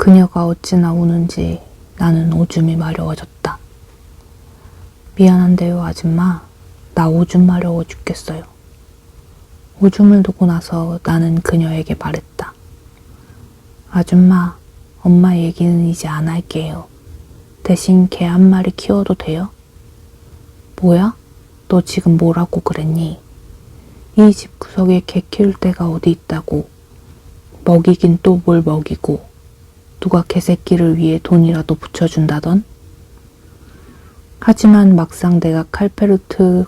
그녀가 어찌나 우는지 나는 오줌이 마려워졌다. 미안한데요, 아줌마. 나 오줌 마려워 죽겠어요. 오줌을 두고 나서 나는 그녀에게 말했다. 아줌마, 엄마 얘기는 이제 안 할게요. 대신 개 한 마리 키워도 돼요? 뭐야? 너 지금 뭐라고 그랬니? 이 집 구석에 개 키울 데가 어디 있다고. 먹이긴 또 뭘 먹이고. 누가 개새끼를 위해 돈이라도 붙여준다던? 하지만 막상 내가 칼페르트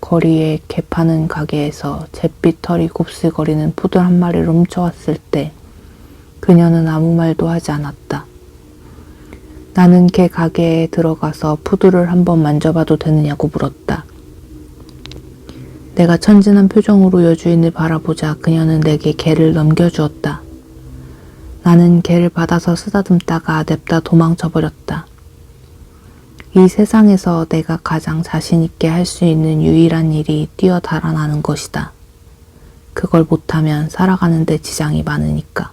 거리에 개 파는 가게에서 잿빛 털이 곱슬거리는 푸들 한 마리를 훔쳐왔을 때 그녀는 아무 말도 하지 않았다. 나는 개 가게에 들어가서 푸들을 한번 만져봐도 되느냐고 물었다. 내가 천진한 표정으로 여주인을 바라보자 그녀는 내게 개를 넘겨주었다. 나는 개를 받아서 쓰다듬다가 냅다 도망쳐버렸다. 이 세상에서 내가 가장 자신있게 할 수 있는 유일한 일이 뛰어 달아나는 것이다. 그걸 못하면 살아가는 데 지장이 많으니까.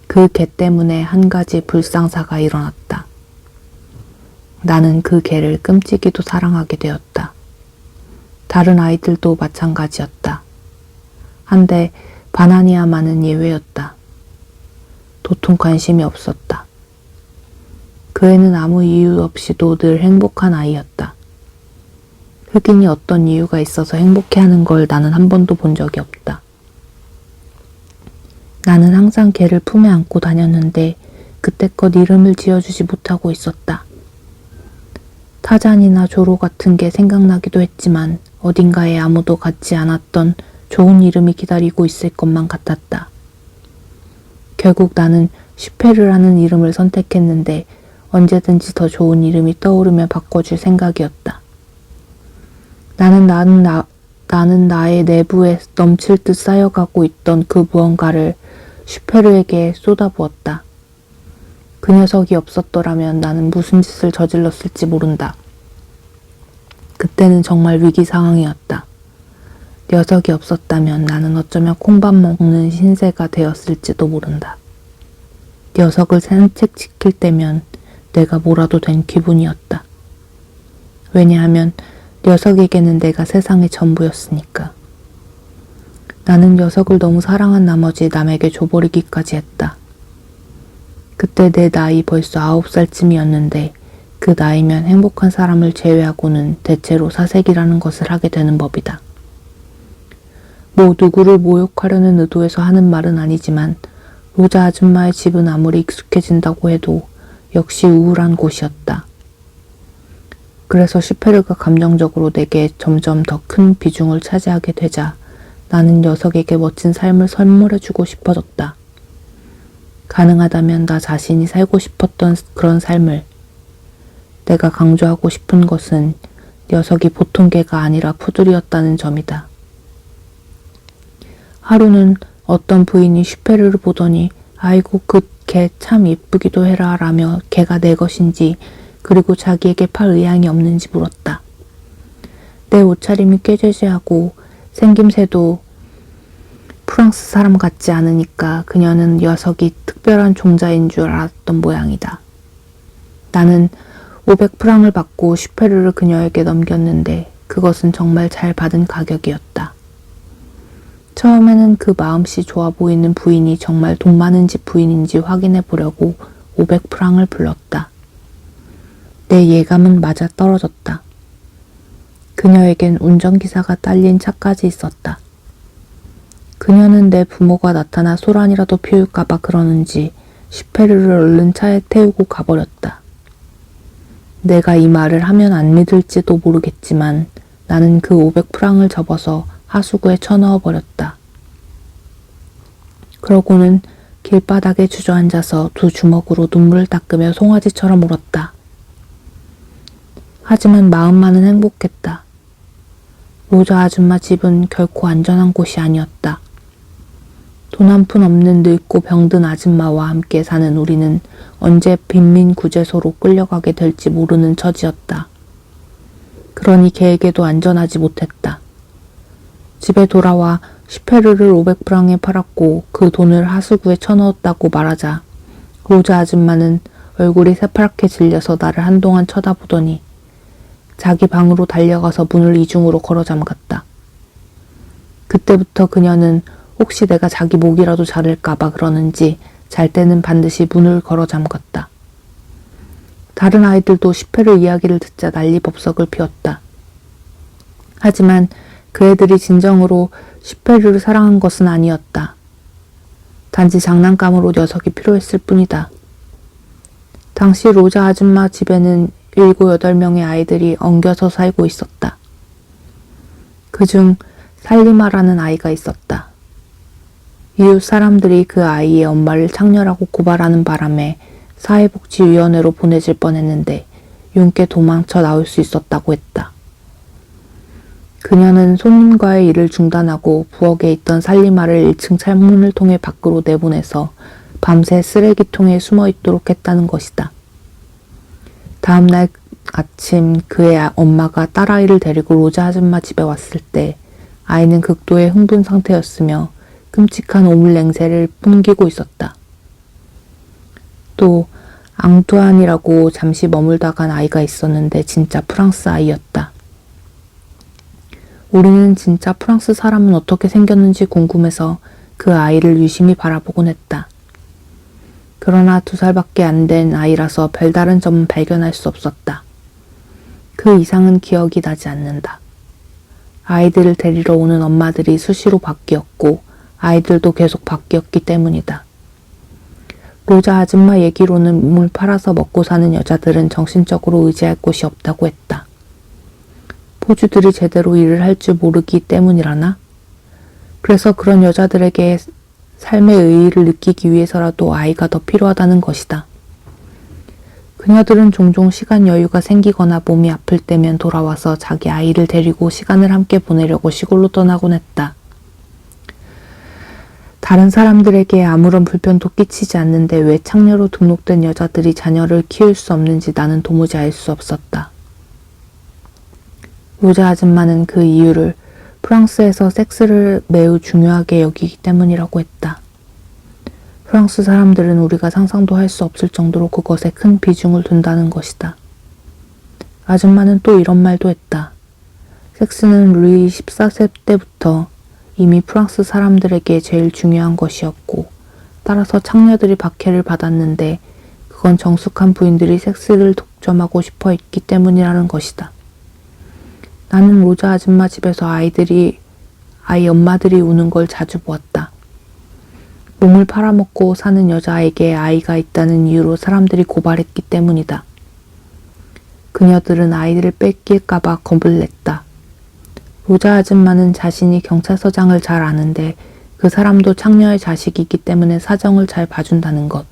그 개 때문에 한 가지 불상사가 일어났다. 나는 그 개를 끔찍이도 사랑하게 되었다. 다른 아이들도 마찬가지였다. 한데 바나니아만은 예외였다. 도통 관심이 없었다. 그 애는 아무 이유 없이도 늘 행복한 아이였다. 흑인이 어떤 이유가 있어서 행복해하는 걸 나는 한 번도 본 적이 없다. 나는 항상 개를 품에 안고 다녔는데 그때껏 이름을 지어주지 못하고 있었다. 타잔이나 조로 같은 게 생각나기도 했지만 어딘가에 아무도 갖지 않았던 좋은 이름이 기다리고 있을 것만 같았다. 결국 나는 슈페르라는 이름을 선택했는데 언제든지 더 좋은 이름이 떠오르면 바꿔줄 생각이었다. 나는 나의 내부에 넘칠 듯 쌓여가고 있던 그 무언가를 슈페르에게 쏟아부었다. 그 녀석이 없었더라면 나는 무슨 짓을 저질렀을지 모른다. 그때는 정말 위기 상황이었다. 녀석이 없었다면 나는 어쩌면 콩밥 먹는 신세가 되었을지도 모른다. 녀석을 산책시킬 때면 내가 뭐라도 된 기분이었다. 왜냐하면 녀석에게는 내가 세상의 전부였으니까. 나는 녀석을 너무 사랑한 나머지 남에게 줘버리기까지 했다. 그때 내 나이 벌써 9살쯤이었는데 그 나이면 행복한 사람을 제외하고는 대체로 사색이라는 것을 하게 되는 법이다. 뭐 누구를 모욕하려는 의도에서 하는 말은 아니지만 로자 아줌마의 집은 아무리 익숙해진다고 해도 역시 우울한 곳이었다. 그래서 슈페르가 감정적으로 내게 점점 더 큰 비중을 차지하게 되자 나는 녀석에게 멋진 삶을 선물해주고 싶어졌다. 가능하다면 나 자신이 살고 싶었던 그런 삶을. 내가 강조하고 싶은 것은 녀석이 보통 개가 아니라 푸들이었다는 점이다. 하루는 어떤 부인이 슈페르를 보더니 아이고 그 개 참 예쁘기도 해라 라며 개가 내 것인지 그리고 자기에게 팔 의향이 없는지 물었다. 내 옷차림이 꾀죄죄하고 생김새도 프랑스 사람 같지 않으니까 그녀는 녀석이 특별한 종자인 줄 알았던 모양이다. 나는 500프랑을 받고 슈페르를 그녀에게 넘겼는데 그것은 정말 잘 받은 가격이었다. 처음에는 그 마음씨 좋아 보이는 부인이 정말 돈 많은 집 부인인지 확인해 보려고 500프랑을 불렀다. 내 예감은 맞아 떨어졌다. 그녀에겐 운전기사가 딸린 차까지 있었다. 그녀는 내 부모가 나타나 소란이라도 피울까봐 그러는지 슈페르를 얼른 차에 태우고 가버렸다. 내가 이 말을 하면 안 믿을지도 모르겠지만 나는 그 500프랑을 접어서 하수구에 쳐넣어 버렸다. 그러고는 길바닥에 주저앉아서 두 주먹으로 눈물을 닦으며 송아지처럼 울었다. 하지만 마음만은 행복했다. 로자 아줌마 집은 결코 안전한 곳이 아니었다. 돈 한 푼 없는 늙고 병든 아줌마와 함께 사는 우리는 언제 빈민구제소로 끌려가게 될지 모르는 처지였다. 그러니 개에게도 안전하지 못했다. 집에 돌아와 슈페르를 500프랑에 팔았고 그 돈을 하수구에 쳐넣었다고 말하자 로자 아줌마는 얼굴이 새파랗게 질려서 나를 한동안 쳐다보더니 자기 방으로 달려가서 문을 이중으로 걸어 잠갔다. 그때부터 그녀는 혹시 내가 자기 목이라도 자를까봐 그러는지 잘 때는 반드시 문을 걸어 잠갔다. 다른 아이들도 슈페르 이야기를 듣자 난리법석을 피웠다. 하지만 그 애들이 진정으로 슈페르를 사랑한 것은 아니었다. 단지 장난감으로 녀석이 필요했을 뿐이다. 당시 로자 아줌마 집에는 7, 8명의 아이들이 엉겨서 살고 있었다. 그중 살리마라는 아이가 있었다. 이웃 사람들이 그 아이의 엄마를 창렬하고 고발하는 바람에 사회복지위원회로 보내질 뻔했는데 용케 도망쳐 나올 수 있었다고 했다. 그녀는 손님과의 일을 중단하고 부엌에 있던 살리마를 1층 창문을 통해 밖으로 내보내서 밤새 쓰레기통에 숨어 있도록 했다는 것이다. 다음 날 아침 그의 엄마가 딸아이를 데리고 로자 아줌마 집에 왔을 때 아이는 극도의 흥분 상태였으며 끔찍한 오물 냉새를 풍기고 있었다. 또 앙투안이라고 잠시 머물다 간 아이가 있었는데 진짜 프랑스 아이였다. 우리는 진짜 프랑스 사람은 어떻게 생겼는지 궁금해서 그 아이를 유심히 바라보곤 했다. 그러나 2살밖에 안 된 아이라서 별다른 점은 발견할 수 없었다. 그 이상은 기억이 나지 않는다. 아이들을 데리러 오는 엄마들이 수시로 바뀌었고 아이들도 계속 바뀌었기 때문이다. 로자 아줌마 얘기로는 물 팔아서 먹고 사는 여자들은 정신적으로 의지할 곳이 없다고 했다. 포주들이 제대로 일을 할 줄 모르기 때문이라나? 그래서 그런 여자들에게 삶의 의의를 느끼기 위해서라도 아이가 더 필요하다는 것이다. 그녀들은 종종 시간 여유가 생기거나 몸이 아플 때면 돌아와서 자기 아이를 데리고 시간을 함께 보내려고 시골로 떠나곤 했다. 다른 사람들에게 아무런 불편도 끼치지 않는데 왜 창녀로 등록된 여자들이 자녀를 키울 수 없는지 나는 도무지 알 수 없었다. 로자 아줌마는 그 이유를 프랑스에서 섹스를 매우 중요하게 여기기 때문이라고 했다. 프랑스 사람들은 우리가 상상도 할 수 없을 정도로 그것에 큰 비중을 둔다는 것이다. 아줌마는 또 이런 말도 했다. 섹스는 루이 14세 때부터 이미 프랑스 사람들에게 제일 중요한 것이었고 따라서 창녀들이 박해를 받았는데 그건 정숙한 부인들이 섹스를 독점하고 싶어 했기 때문이라는 것이다. 나는 로자 아줌마 집에서 아이 엄마들이 우는 걸 자주 보았다. 몸을 팔아먹고 사는 여자에게 아이가 있다는 이유로 사람들이 고발했기 때문이다. 그녀들은 아이들을 뺏길까봐 겁을 냈다. 로자 아줌마는 자신이 경찰서장을 잘 아는데 그 사람도 창녀의 자식이기 때문에 사정을 잘 봐준다는 것.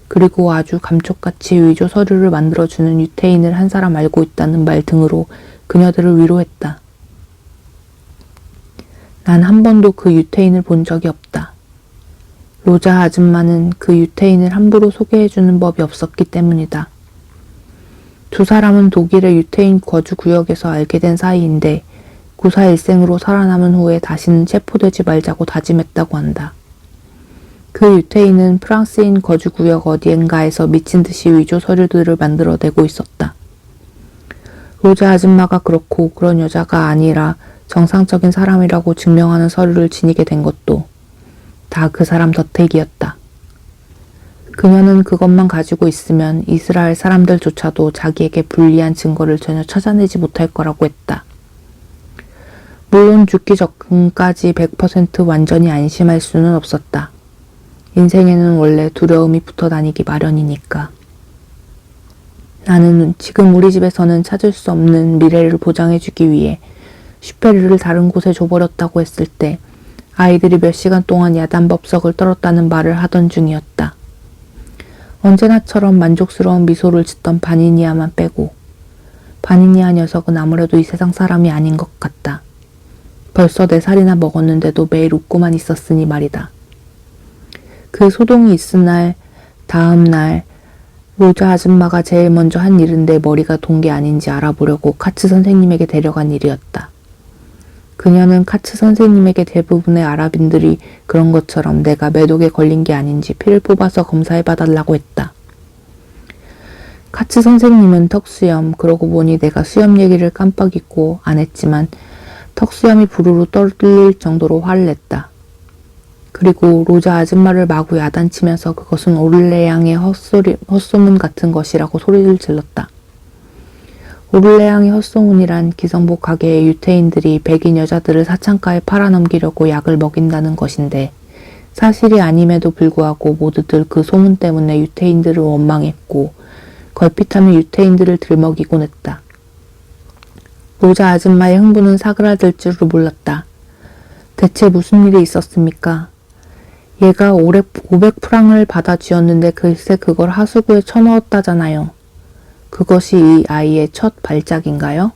그리고 아주 감쪽같이 위조 서류를 만들어주는 유태인을 한 사람 알고 있다는 말 등으로 그녀들을 위로했다. 난 한 번도 그 유태인을 본 적이 없다. 로자 아줌마는 그 유태인을 함부로 소개해주는 법이 없었기 때문이다. 두 사람은 독일의 유태인 거주 구역에서 알게 된 사이인데 구사일생으로 살아남은 후에 다시는 체포되지 말자고 다짐했다고 한다. 그 유태인은 프랑스인 거주 구역 어디엔가에서 미친 듯이 위조 서류들을 만들어내고 있었다. 로자 아줌마가 그렇고 그런 여자가 아니라 정상적인 사람이라고 증명하는 서류를 지니게 된 것도 다 그 사람 덕택이었다. 그녀는 그것만 가지고 있으면 이스라엘 사람들조차도 자기에게 불리한 증거를 전혀 찾아내지 못할 거라고 했다. 물론 죽기 전까지 100% 완전히 안심할 수는 없었다. 인생에는 원래 두려움이 붙어 다니기 마련이니까. 나는 지금 우리 집에서는 찾을 수 없는 미래를 보장해주기 위해 슈페르를 다른 곳에 줘버렸다고 했을 때 아이들이 몇 시간 동안 야단법석을 떨었다는 말을 하던 중이었다. 언제나처럼 만족스러운 미소를 짓던 바니니아만 빼고 바니니아 녀석은 아무래도 이 세상 사람이 아닌 것 같다. 벌써 4살이나 먹었는데도 매일 웃고만 있었으니 말이다. 그 소동이 있은 날, 다음 날 로자 아줌마가 제일 먼저 한 일은 내 머리가 돈 게 아닌지 알아보려고 카츠 선생님에게 데려간 일이었다. 그녀는 카츠 선생님에게 대부분의 아랍인들이 그런 것처럼 내가 매독에 걸린 게 아닌지 피를 뽑아서 검사해봐달라고 했다. 카츠 선생님은 턱수염, 그러고 보니 내가 수염 얘기를 깜빡 잊고 안 했지만 턱수염이 부르르 떨릴 정도로 화를 냈다. 그리고 로자 아줌마를 마구 야단치면서 그것은 오를레양의 헛소문 같은 것이라고 소리를 질렀다. 오를레양의 헛소문이란 기성복 가게의 유태인들이 백인 여자들을 사창가에 팔아넘기려고 약을 먹인다는 것인데 사실이 아님에도 불구하고 모두들 그 소문 때문에 유태인들을 원망했고 걸핏하면 유태인들을 들먹이곤 했다. 로자 아줌마의 흥분은 사그라들 줄을 몰랐다. 대체 무슨 일이 있었습니까? 얘가 500프랑을 받아 쥐었는데 글쎄 그걸 하수구에 쳐넣었다잖아요. 그것이 이 아이의 첫 발작인가요?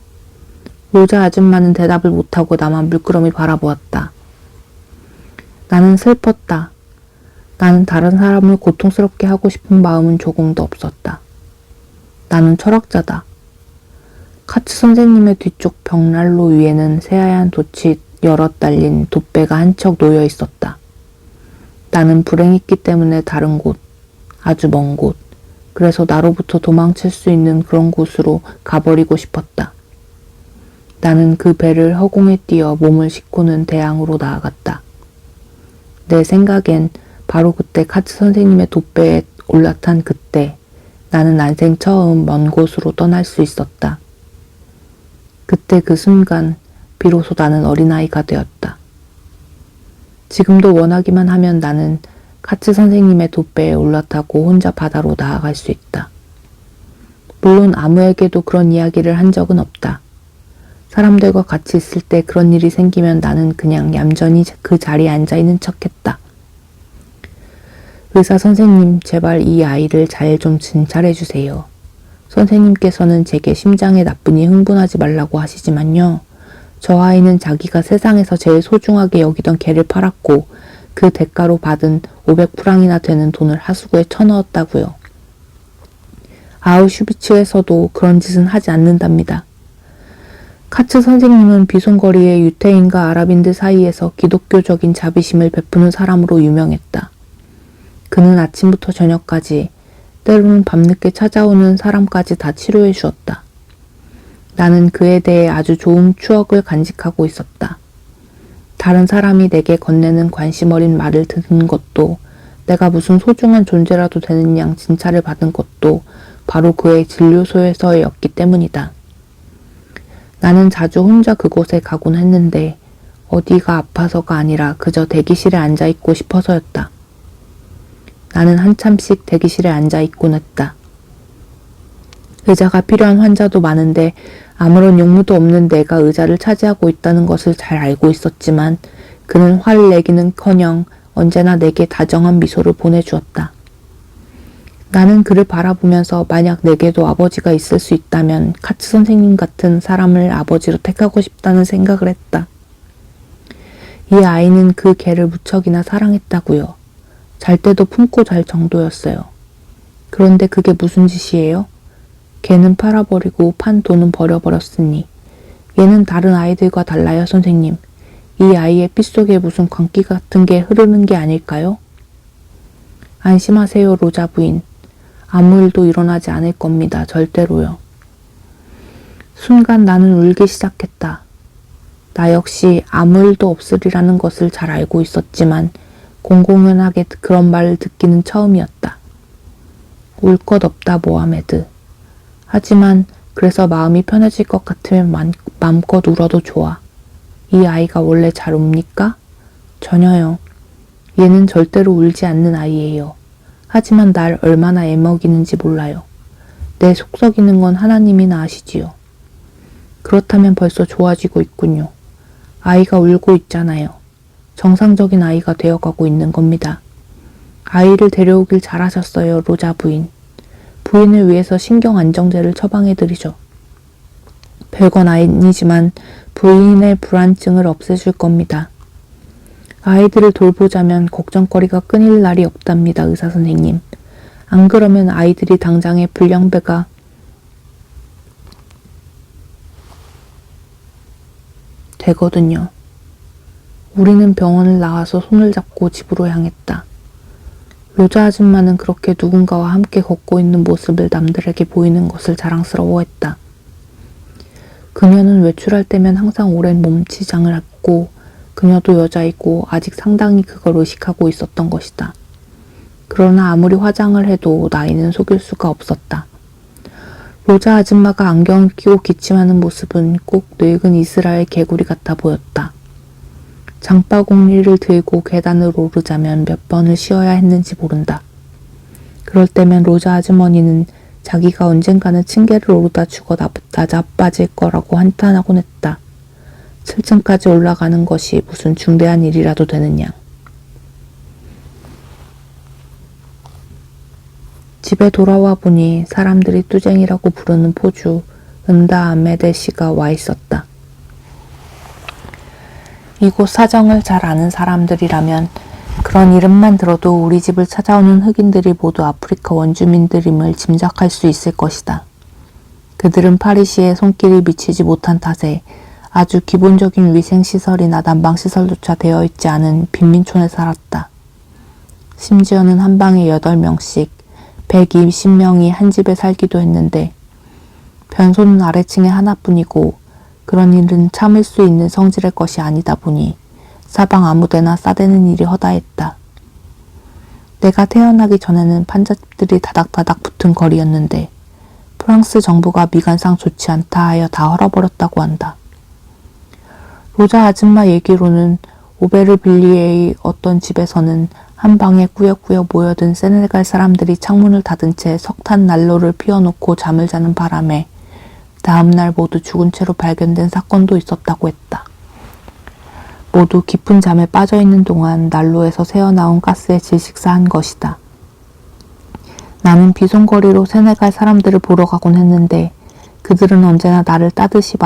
로자 아줌마는 대답을 못하고 나만 물끄러미 바라보았다. 나는 슬펐다. 나는 다른 사람을 고통스럽게 하고 싶은 마음은 조금도 없었다. 나는 철학자다. 카츠 선생님의 뒤쪽 벽난로 위에는 새하얀 돛이 여럿 달린 돛배가 한 척 놓여 있었다. 나는 불행했기 때문에 다른 곳, 아주 먼 곳, 그래서 나로부터 도망칠 수 있는 그런 곳으로 가버리고 싶었다. 나는 그 배를 허공에 띄어 몸을 싣고는 대항으로 나아갔다. 내 생각엔 바로 그때 카츠 선생님의 돛배에 올라탄 그때 나는 난생 처음 먼 곳으로 떠날 수 있었다. 그때 그 순간 비로소 나는 어린아이가 되었다. 지금도 원하기만 하면 나는 카츠 선생님의 돛배에 올라타고 혼자 바다로 나아갈 수 있다. 물론 아무에게도 그런 이야기를 한 적은 없다. 사람들과 같이 있을 때 그런 일이 생기면 나는 그냥 얌전히 그 자리에 앉아있는 척했다. 의사 선생님, 제발 이 아이를 잘 좀 진찰해 주세요. 선생님께서는 제게 심장에 나쁘니 흥분하지 말라고 하시지만요. 저 아이는 자기가 세상에서 제일 소중하게 여기던 개를 팔았고 그 대가로 받은 500프랑이나 되는 돈을 하수구에 쳐넣었다고요. 아우슈비츠에서도 그런 짓은 하지 않는답니다. 카츠 선생님은 비송거리의 유태인과 아랍인들 사이에서 기독교적인 자비심을 베푸는 사람으로 유명했다. 그는 아침부터 저녁까지 때로는 밤늦게 찾아오는 사람까지 다 치료해 주었다. 나는 그에 대해 아주 좋은 추억을 간직하고 있었다. 다른 사람이 내게 건네는 관심 어린 말을 듣는 것도 내가 무슨 소중한 존재라도 되는 양 진찰을 받은 것도 바로 그의 진료소에서였기 때문이다. 나는 자주 혼자 그곳에 가곤 했는데 어디가 아파서가 아니라 그저 대기실에 앉아있고 싶어서였다. 나는 한참씩 대기실에 앉아있곤 했다. 의자가 필요한 환자도 많은데 아무런 용무도 없는 내가 의자를 차지하고 있다는 것을 잘 알고 있었지만 그는 화를 내기는커녕 언제나 내게 다정한 미소를 보내주었다. 나는 그를 바라보면서 만약 내게도 아버지가 있을 수 있다면 카츠 선생님 같은 사람을 아버지로 택하고 싶다는 생각을 했다. 이 아이는 그 개를 무척이나 사랑했다고요. 잘 때도 품고 잘 정도였어요. 그런데 그게 무슨 짓이에요? 개는 팔아버리고 판 돈은 버려버렸으니 얘는 다른 아이들과 달라요, 선생님. 이 아이의 피 속에 무슨 광기 같은 게 흐르는 게 아닐까요? 안심하세요, 로자 부인. 아무 일도 일어나지 않을 겁니다. 절대로요. 순간 나는 울기 시작했다. 나 역시 아무 일도 없으리라는 것을 잘 알고 있었지만 공공연하게 그런 말을 듣기는 처음이었다. 울 것 없다, 모하메드. 하지만 그래서 마음이 편해질 것 같으면 맘껏 울어도 좋아. 이 아이가 원래 잘 웁니까? 전혀요. 얘는 절대로 울지 않는 아이예요. 하지만 날 얼마나 애먹이는지 몰라요. 내 속 썩이는 건 하나님이나 아시지요. 그렇다면 벌써 좋아지고 있군요. 아이가 울고 있잖아요. 정상적인 아이가 되어가고 있는 겁니다. 아이를 데려오길 잘하셨어요, 로자 부인. 부인을 위해서 신경안정제를 처방해드리죠. 별건 아니지만 부인의 불안증을 없애줄 겁니다. 아이들을 돌보자면 걱정거리가 끊일 날이 없답니다, 의사 선생님. 안 그러면 아이들이 당장에 불량배가 되거든요. 우리는 병원을 나와서 손을 잡고 집으로 향했다. 로자 아줌마는 그렇게 누군가와 함께 걷고 있는 모습을 남들에게 보이는 것을 자랑스러워했다. 그녀는 외출할 때면 항상 오랜 몸치장을 했고 그녀도 여자이고 아직 상당히 그걸 의식하고 있었던 것이다. 그러나 아무리 화장을 해도 나이는 속일 수가 없었다. 로자 아줌마가 안경을 끼고 기침하는 모습은 꼭 늙은 이스라엘 개구리 같아 보였다. 장바구니를 들고 계단을 오르자면 몇 번을 쉬어야 했는지 모른다. 그럴 때면 로자 아주머니는 자기가 언젠가는 층계를 오르다 죽어 나자빠질 거라고 한탄하곤 했다. 7층까지 올라가는 것이 무슨 중대한 일이라도 되느냐. 집에 돌아와 보니 사람들이 뚜쟁이라고 부르는 포주 은다 아메데 씨가 와 있었다. 이곳 사정을 잘 아는 사람들이라면 그런 이름만 들어도 우리 집을 찾아오는 흑인들이 모두 아프리카 원주민들임을 짐작할 수 있을 것이다. 그들은 파리시의 손길이 미치지 못한 탓에 아주 기본적인 위생시설이나 난방시설조차 되어 있지 않은 빈민촌에 살았다. 심지어는 한 방에 8명씩 120명이 한 집에 살기도 했는데 변소는 아래층에 하나뿐이고 그런 일은 참을 수 있는 성질의 것이 아니다 보니 사방 아무데나 싸대는 일이 허다했다. 내가 태어나기 전에는 판잣집들이 다닥다닥 붙은 거리였는데 프랑스 정부가 미관상 좋지 않다 하여 다 헐어버렸다고 한다. 로자 아줌마 얘기로는 오베르빌리에의 어떤 집에서는 한 방에 꾸역꾸역 모여든 세네갈 사람들이 창문을 닫은 채 석탄 난로를 피워놓고 잠을 자는 바람에 다음날 모두 죽은 채로 발견된 사건도 있었다고 했다. 모두 깊은 잠에 빠져있는 동안 난로에서 새어나온 가스에 질식사한 것이다. 나는 비송거리로 세네갈 사람들을 보러 가곤 했는데 그들은 언제나 나를 따듯이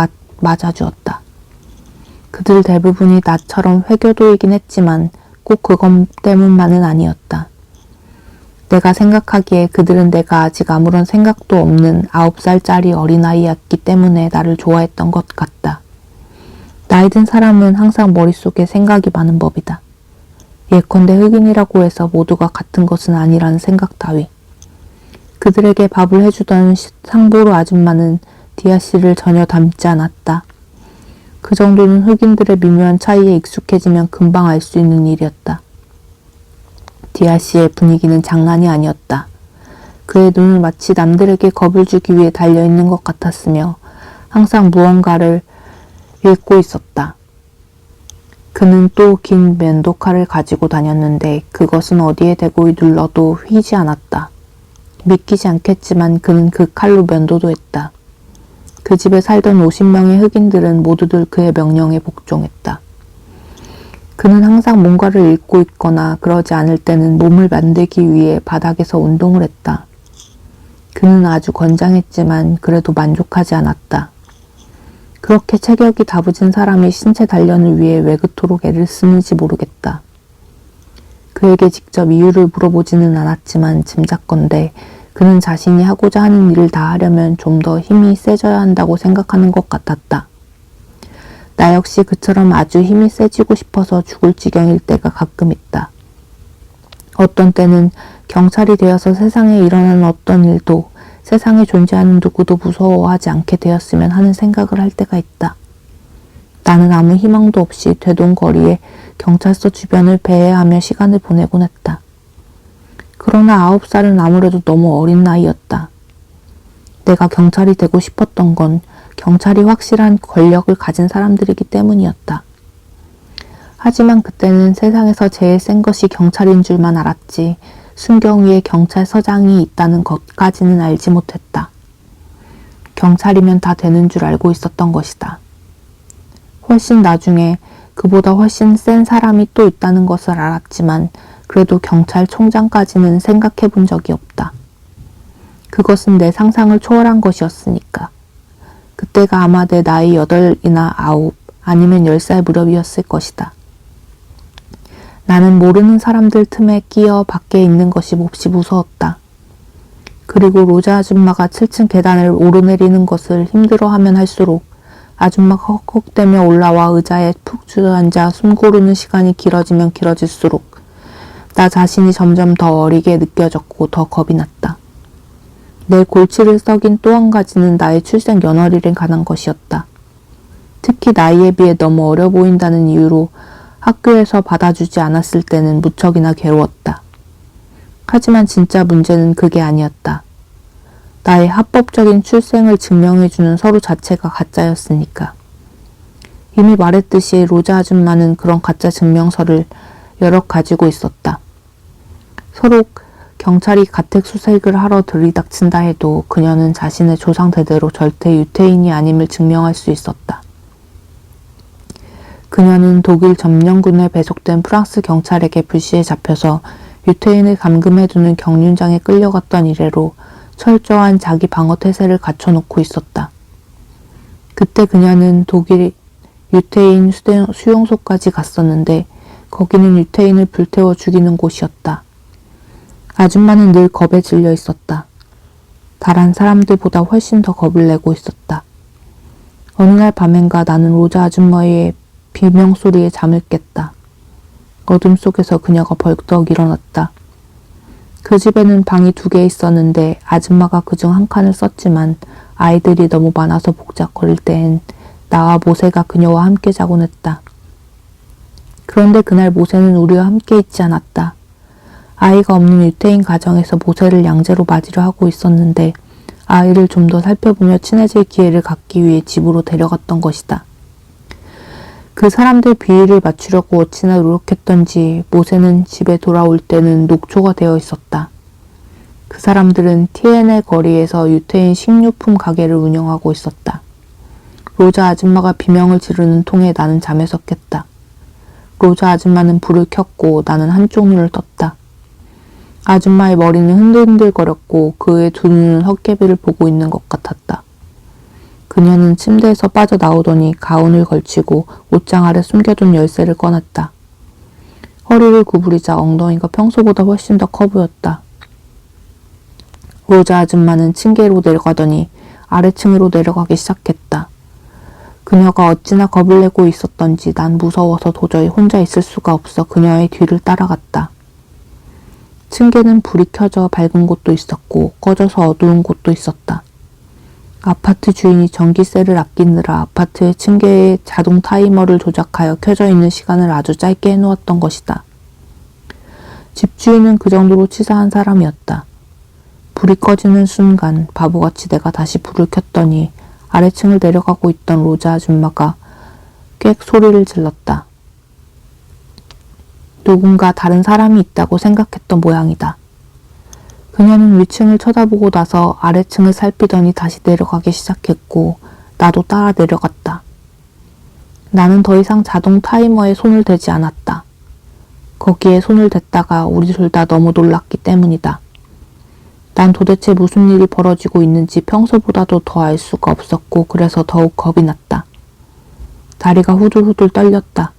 맞아주었다. 그들 대부분이 나처럼 회교도이긴 했지만 꼭 그것 때문만은 아니었다. 내가 생각하기에 그들은 내가 아직 아무런 생각도 없는 9살짜리 어린아이였기 때문에 나를 좋아했던 것 같다. 나이 든 사람은 항상 머릿속에 생각이 많은 법이다. 예컨대 흑인이라고 해서 모두가 같은 것은 아니라는 생각 따위. 그들에게 밥을 해주던 상보르 아줌마는 디아 씨를 전혀 닮지 않았다. 그 정도는 흑인들의 미묘한 차이에 익숙해지면 금방 알 수 있는 일이었다. 디아 씨의 분위기는 장난이 아니었다. 그의 눈은 마치 남들에게 겁을 주기 위해 달려있는 것 같았으며 항상 무언가를 읽고 있었다. 그는 또 긴 면도칼을 가지고 다녔는데 그것은 어디에 대고 눌러도 휘지 않았다. 믿기지 않겠지만 그는 그 칼로 면도도 했다. 그 집에 살던 50명의 흑인들은 모두들 그의 명령에 복종했다. 그는 항상 뭔가를 읽고 있거나 그러지 않을 때는 몸을 만들기 위해 바닥에서 운동을 했다. 그는 아주 건장했지만 그래도 만족하지 않았다. 그렇게 체격이 다부진 사람이 신체 단련을 위해 왜 그토록 애를 쓰는지 모르겠다. 그에게 직접 이유를 물어보지는 않았지만 짐작건대 그는 자신이 하고자 하는 일을 다 하려면 좀 더 힘이 세져야 한다고 생각하는 것 같았다. 나 역시 그처럼 아주 힘이 세지고 싶어서 죽을 지경일 때가 가끔 있다. 어떤 때는 경찰이 되어서 세상에 일어나는 어떤 일도 세상에 존재하는 누구도 무서워하지 않게 되었으면 하는 생각을 할 때가 있다. 나는 아무 희망도 없이 되돈거리에 경찰서 주변을 배회하며 시간을 보내곤 했다. 그러나 9살은 아무래도 너무 어린 나이였다. 내가 경찰이 되고 싶었던 건 경찰이 확실한 권력을 가진 사람들이기 때문이었다. 하지만 그때는 세상에서 제일 센 것이 경찰인 줄만 알았지 순경 위에 경찰서장이 있다는 것까지는 알지 못했다. 경찰이면 다 되는 줄 알고 있었던 것이다. 훨씬 나중에 그보다 훨씬 센 사람이 또 있다는 것을 알았지만 그래도 경찰총장까지는 생각해 본 적이 없다. 그것은 내 상상을 초월한 것이었으니까. 그때가 아마 내 나이 8이나 9 아니면 10살 무렵이었을 것이다. 나는 모르는 사람들 틈에 끼어 밖에 있는 것이 몹시 무서웠다. 그리고 로자 아줌마가 7층 계단을 오르내리는 것을 힘들어하면 할수록 아줌마가 헉헉대며 올라와 의자에 푹 주저앉아 숨 고르는 시간이 길어지면 길어질수록 나 자신이 점점 더 어리게 느껴졌고 더 겁이 났다. 내 골치를 썩인 또 한 가지는 나의 출생 연월일에 관한 것이었다. 특히 나이에 비해 너무 어려 보인다는 이유로 학교에서 받아주지 않았을 때는 무척이나 괴로웠다. 하지만 진짜 문제는 그게 아니었다. 나의 합법적인 출생을 증명해주는 서류 자체가 가짜였으니까. 이미 말했듯이 로자 아줌마는 그런 가짜 증명서를 여러 가지고 있었다. 서로 경찰이 가택수색을 하러 들이닥친다 해도 그녀는 자신의 조상 대대로 절대 유태인이 아님을 증명할 수 있었다. 그녀는 독일 점령군에 배속된 프랑스 경찰에게 불시에 잡혀서 유태인을 감금해두는 경륜장에 끌려갔던 이래로 철저한 자기 방어 태세를 갖춰놓고 있었다. 그때 그녀는 독일 유태인 수용소까지 갔었는데 거기는 유태인을 불태워 죽이는 곳이었다. 아줌마는 늘 겁에 질려 있었다. 다른 사람들보다 훨씬 더 겁을 내고 있었다. 어느 날 밤엔가 나는 로자 아줌마의 비명소리에 잠을 깼다. 어둠 속에서 그녀가 벌떡 일어났다. 그 집에는 방이 2개 있었는데 아줌마가 그중 한 칸을 썼지만 아이들이 너무 많아서 복잡거릴 때엔 나와 모세가 그녀와 함께 자곤 했다. 그런데 그날 모세는 우리와 함께 있지 않았다. 아이가 없는 유태인 가정에서 모세를 양제로 맞이려 하고 있었는데 아이를 좀 더 살펴보며 친해질 기회를 갖기 위해 집으로 데려갔던 것이다. 그 사람들 비위를 맞추려고 어찌나 노력했던지 모세는 집에 돌아올 때는 녹초가 되어 있었다. 그 사람들은 티엔의 거리에서 유태인 식료품 가게를 운영하고 있었다. 로자 아줌마가 비명을 지르는 통에 나는 잠에서 깼다. 로자 아줌마는 불을 켰고 나는 한쪽 눈을 떴다. 아줌마의 머리는 흔들흔들거렸고 그의 2눈은 헛개비를 보고 있는 것 같았다. 그녀는 침대에서 빠져나오더니 가운을 걸치고 옷장 아래 숨겨둔 열쇠를 꺼냈다. 허리를 구부리자 엉덩이가 평소보다 훨씬 더 커 보였다. 로자 아줌마는 층계로 내려가더니 아래층으로 내려가기 시작했다. 그녀가 어찌나 겁을 내고 있었던지 난 무서워서 도저히 혼자 있을 수가 없어 그녀의 뒤를 따라갔다. 층계는 불이 켜져 밝은 곳도 있었고 꺼져서 어두운 곳도 있었다. 아파트 주인이 전기세를 아끼느라 아파트의 층계에 자동 타이머를 조작하여 켜져 있는 시간을 아주 짧게 해놓았던 것이다. 집주인은 그 정도로 치사한 사람이었다. 불이 꺼지는 순간 바보같이 내가 다시 불을 켰더니 아래층을 내려가고 있던 로자 아줌마가 꽥 소리를 질렀다. 누군가 다른 사람이 있다고 생각했던 모양이다. 그녀는 위층을 쳐다보고 나서 아래층을 살피더니 다시 내려가기 시작했고 나도 따라 내려갔다. 나는 더 이상 자동 타이머에 손을 대지 않았다. 거기에 손을 댔다가 우리 둘 다 너무 놀랐기 때문이다. 난 도대체 무슨 일이 벌어지고 있는지 평소보다도 더 알 수가 없었고 그래서 더욱 겁이 났다. 다리가 후들후들 떨렸다.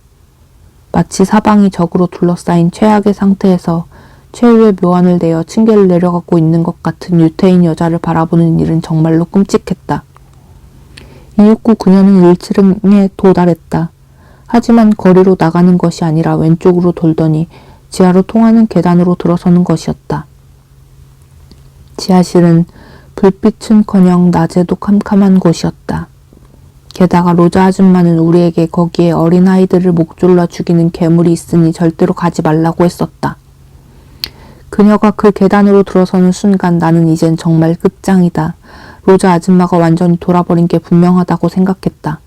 마치 사방이 적으로 둘러싸인 최악의 상태에서 최후의 묘안을 내어 층계를 내려가고 있는 것 같은 유태인 여자를 바라보는 일은 정말로 끔찍했다. 이윽고 그녀는 1층에 도달했다. 하지만 거리로 나가는 것이 아니라 왼쪽으로 돌더니 지하로 통하는 계단으로 들어서는 것이었다. 지하실은 불빛은커녕 낮에도 캄캄한 곳이었다. 게다가 로자 아줌마는 우리에게 거기에 어린아이들을 목졸라 죽이는 괴물이 있으니 절대로 가지 말라고 했었다. 그녀가 그 계단으로 들어서는 순간 나는 이젠 정말 끝장이다. 로자 아줌마가 완전히 돌아버린 게 분명하다고 생각했다.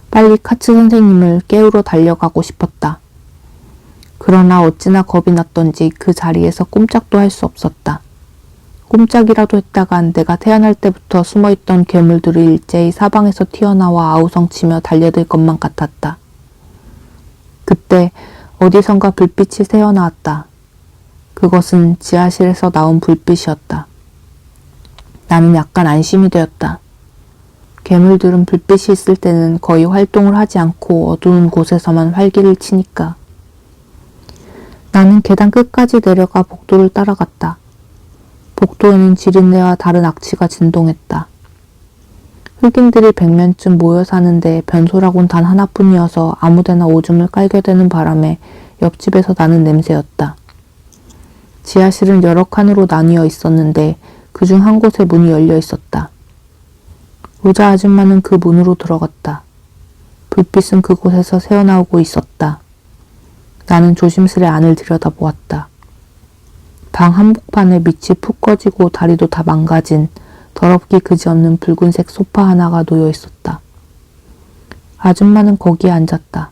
빨리 카츠 선생님을 깨우러 달려가고 싶었다. 그러나 어찌나 겁이 났던지 그 자리에서 꼼짝도 할 수 없었다. 꼼짝이라도 했다간 내가 태어날 때부터 숨어있던 괴물들이 일제히 사방에서 튀어나와 아우성치며 달려들 것만 같았다. 그때 어디선가 불빛이 새어나왔다. 그것은 지하실에서 나온 불빛이었다. 나는 약간 안심이 되었다. 괴물들은 불빛이 있을 때는 거의 활동을 하지 않고 어두운 곳에서만 활기를 치니까. 나는 계단 끝까지 내려가 복도를 따라갔다. 복도에는 지린내와 다른 악취가 진동했다. 흑인들이 100명쯤 모여 사는데 변소라곤 단 하나뿐이어서 아무데나 오줌을 깔겨대는 바람에 옆집에서 나는 냄새였다. 지하실은 여러 칸으로 나뉘어 있었는데 그중 한 곳에 문이 열려 있었다. 로자 아줌마는 그 문으로 들어갔다. 불빛은 그곳에서 새어나오고 있었다. 나는 조심스레 안을 들여다보았다. 방 한복판에 밑이 푹 꺼지고 다리도 다 망가진 더럽기 그지없는 붉은색 소파 하나가 놓여 있었다. 아줌마는 거기에 앉았다.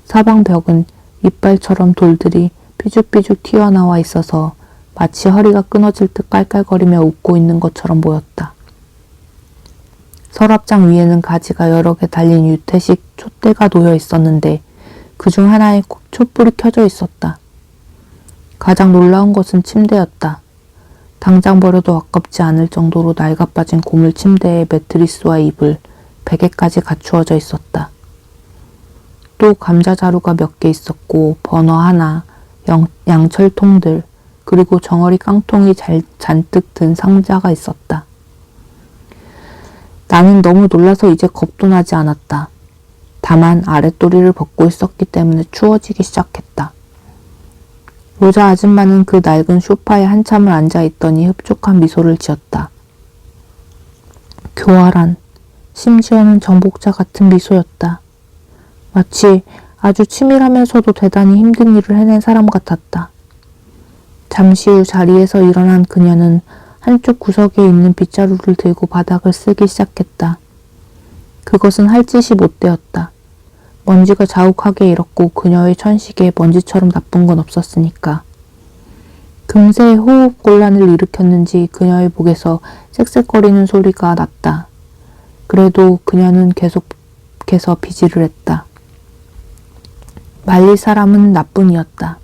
사방 벽은 이빨처럼 돌들이 삐죽삐죽 튀어나와 있어서 마치 허리가 끊어질 듯 깔깔거리며 웃고 있는 것처럼 보였다. 서랍장 위에는 가지가 여러 개 달린 유태식 촛대가 놓여 있었는데 그중 하나에 촛불이 켜져 있었다. 가장 놀라운 것은 침대였다. 당장 버려도 아깝지 않을 정도로 낡아빠진 고물 침대에 매트리스와 이불, 베개까지 갖추어져 있었다. 또 감자자루가 몇 개 있었고 버너 하나, 양철통들, 그리고 정어리 깡통이 잔뜩 든 상자가 있었다. 나는 너무 놀라서 이제 겁도 나지 않았다. 다만 아랫도리를 벗고 있었기 때문에 추워지기 시작했다. 로자 아줌마는 그 낡은 소파에 한참을 앉아있더니 흡족한 미소를 지었다. 교활한, 심지어는 정복자 같은 미소였다. 마치 아주 치밀하면서도 대단히 힘든 일을 해낸 사람 같았다. 잠시 후 자리에서 일어난 그녀는 한쪽 구석에 있는 빗자루를 들고 바닥을 쓸기 시작했다. 그것은 할 짓이 못되었다. 먼지가 자욱하게 일었고 그녀의 천식에 먼지처럼 나쁜 건 없었으니까. 금세 호흡곤란을 일으켰는지 그녀의 목에서 쌕쌕거리는 소리가 났다. 그래도 그녀는 계속해서 비질을 했다. 말릴 사람은 나뿐이었다.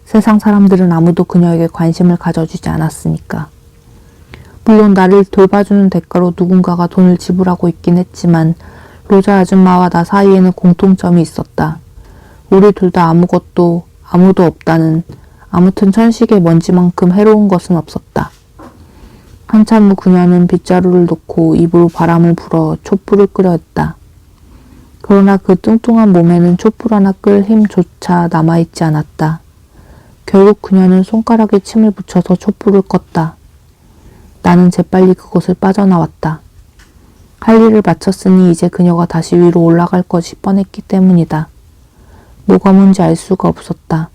세상 사람들은 아무도 그녀에게 관심을 가져주지 않았으니까. 물론 나를 돌봐주는 대가로 누군가가 돈을 지불하고 있긴 했지만 로자 아줌마와 나 사이에는 공통점이 있었다. 우리 둘 다 아무도 없다는, 아무튼 천식의 먼지만큼 해로운 것은 없었다. 한참 후 그녀는 빗자루를 놓고 입으로 바람을 불어 촛불을 끄렸다. 그러나 그 뚱뚱한 몸에는 촛불 하나 끌 힘조차 남아있지 않았다. 결국 그녀는 손가락에 침을 붙여서 촛불을 껐다. 나는 재빨리 그곳을 빠져나왔다. 할 일을 마쳤으니 이제 그녀가 다시 위로 올라갈 것이 뻔했기 때문이다. 뭐가 뭔지 알 수가 없었다.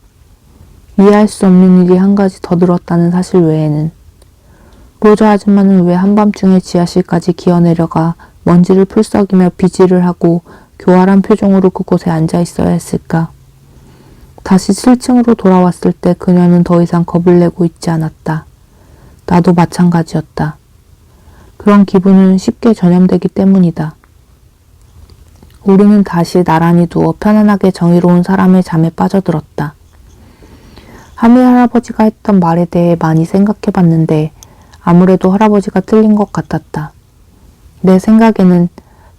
이해할 수 없는 일이 한 가지 더 들었다는 사실 외에는. 로자 아줌마는 왜 한밤중에 지하실까지 기어내려가 먼지를 풀썩이며 비질을 하고 교활한 표정으로 그곳에 앉아 있어야 했을까? 다시 7층으로 돌아왔을 때 그녀는 더 이상 겁을 내고 있지 않았다. 나도 마찬가지였다. 그런 기분은 쉽게 전염되기 때문이다. 우리는 다시 나란히 누워 편안하게 정의로운 사람의 잠에 빠져들었다. 하미 할아버지가 했던 말에 대해 많이 생각해봤는데 아무래도 할아버지가 틀린 것 같았다. 내 생각에는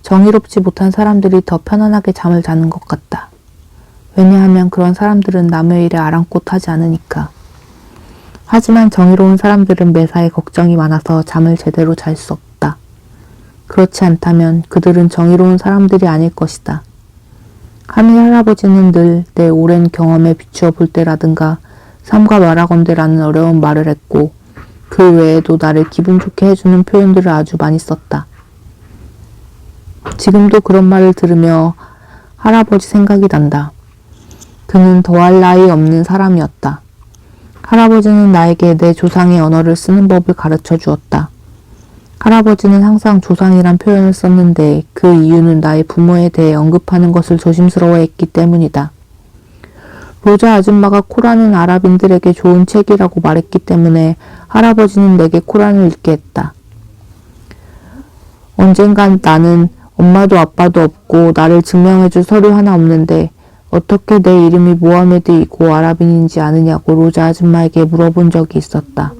정의롭지 못한 사람들이 더 편안하게 잠을 자는 것 같다. 왜냐하면 그런 사람들은 남의 일에 아랑곳하지 않으니까. 하지만 정의로운 사람들은 매사에 걱정이 많아서 잠을 제대로 잘 수 없다. 그렇지 않다면 그들은 정의로운 사람들이 아닐 것이다. 하미 할아버지는 늘 내 오랜 경험에 비추어 볼 때라든가 삼가 말하건대라는 어려운 말을 했고 그 외에도 나를 기분 좋게 해주는 표현들을 아주 많이 썼다. 지금도 그런 말을 들으며 할아버지 생각이 난다. 그는 더할 나위 없는 사람이었다. 할아버지는 나에게 내 조상의 언어를 쓰는 법을 가르쳐 주었다. 할아버지는 항상 조상이란 표현을 썼는데 그 이유는 나의 부모에 대해 언급하는 것을 조심스러워했기 때문이다. 로자 아줌마가 코란은 아랍인들에게 좋은 책이라고 말했기 때문에 할아버지는 내게 코란을 읽게 했다. 언젠간 나는 엄마도 아빠도 없고 나를 증명해줄 서류 하나 없는데 어떻게 내 이름이 모하메드이고 아랍인인지 아느냐고 로자 아줌마에게 물어본 적이 있었다.